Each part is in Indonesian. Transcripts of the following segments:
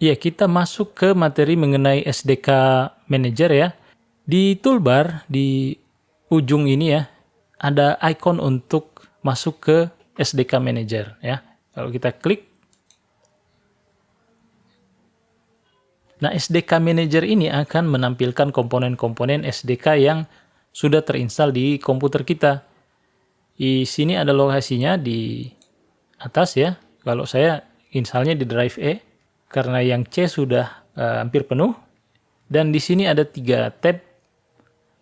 Ya, kita masuk ke materi mengenai SDK Manager ya. Di toolbar di ujung ini ya, ada icon untuk masuk ke SDK Manager ya. Kalau kita klik, nah SDK Manager ini akan menampilkan komponen-komponen SDK yang sudah terinstall di komputer kita. Di sini ada lokasinya di atas ya. Kalau saya installnya di drive E, karena yang C sudah hampir penuh. Dan di sini ada 3 tab.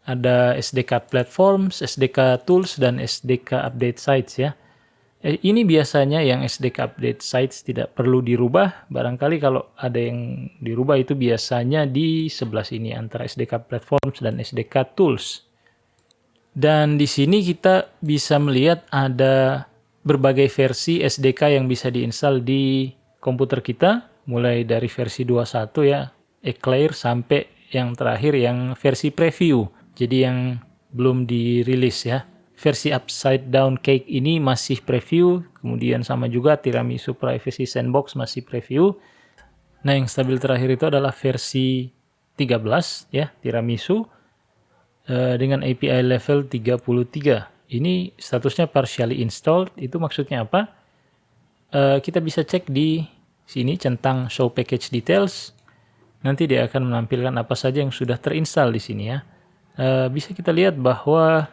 Ada SDK Platforms, SDK Tools, dan SDK Update Sites ya. Ini biasanya yang SDK Update Sites tidak perlu dirubah. Barangkali kalau ada yang dirubah itu biasanya di sebelah sini antara SDK Platforms dan SDK Tools. Dan di sini kita bisa melihat ada berbagai versi SDK yang bisa diinstal di komputer kita, mulai dari versi 21 ya, Eclair, sampai yang terakhir yang versi preview. Jadi yang belum dirilis ya. Versi Upside Down Cake ini masih preview, kemudian sama juga Tiramisu Privacy Sandbox masih preview. Nah, yang stabil terakhir itu adalah versi 13 ya, Tiramisu dengan API level 33. Ini statusnya partially installed. Itu maksudnya apa? Kita bisa cek di sini centang show package details. Nanti dia akan menampilkan apa saja yang sudah terinstall di sini ya. Bisa kita lihat bahwa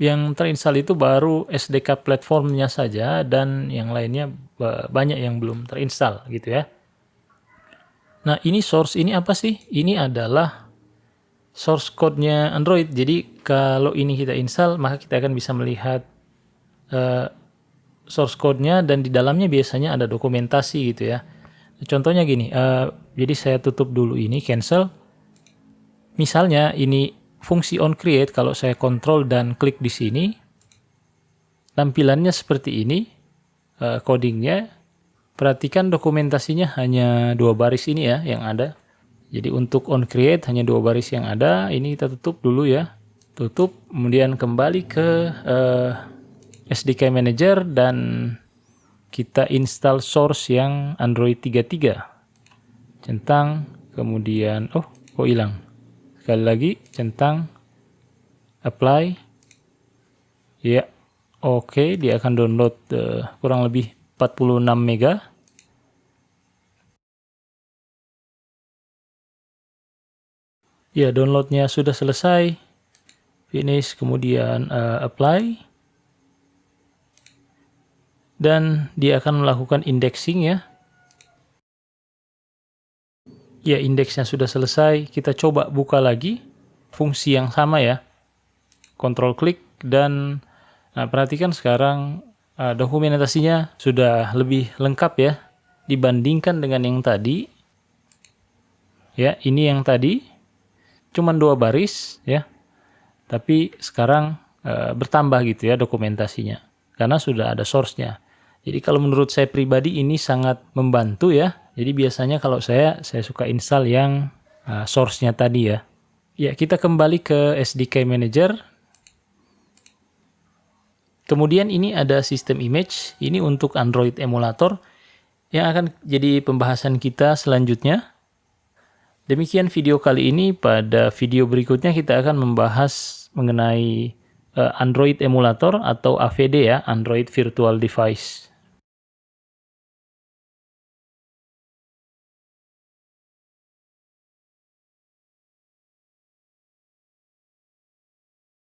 yang terinstall itu baru SDK platformnya saja, dan yang lainnya banyak yang belum terinstall gitu ya. Nah, ini source ini apa sih? Ini adalah source code-nya Android. Jadi kalau ini kita install, maka kita akan bisa melihat source code-nya, dan di dalamnya biasanya ada dokumentasi gitu ya. Contohnya gini, jadi saya tutup dulu ini, cancel. Misalnya ini fungsi onCreate, kalau saya kontrol dan klik di sini, tampilannya seperti ini, codingnya. Perhatikan dokumentasinya hanya 2 baris ini ya yang ada. Jadi untuk onCreate hanya 2 baris yang ada. Ini kita tutup dulu ya. Tutup, kemudian kembali ke SDK Manager dan kita install source yang Android 33. Centang, kemudian kok hilang. Sekali lagi, centang, apply. Ya, oke, dia akan download kurang lebih 46 mega. Ya, downloadnya sudah selesai. Finish, kemudian apply. Dan dia akan melakukan indexing ya. Ya, indeksnya sudah selesai. Kita coba buka lagi fungsi yang sama ya. Control klik, dan perhatikan sekarang dokumentasinya sudah lebih lengkap ya dibandingkan dengan yang tadi. Ya, ini yang tadi cuman 2 baris ya. Tapi sekarang bertambah gitu ya dokumentasinya karena sudah ada source-nya. Jadi kalau menurut saya pribadi ini sangat membantu ya. Jadi biasanya kalau saya suka install yang source-nya tadi ya. Ya, kita kembali ke SDK Manager. Kemudian ini ada sistem image. Ini untuk Android emulator yang akan jadi pembahasan kita selanjutnya. Demikian video kali ini. Pada video berikutnya kita akan membahas mengenai Android emulator atau AVD ya, Android Virtual Device.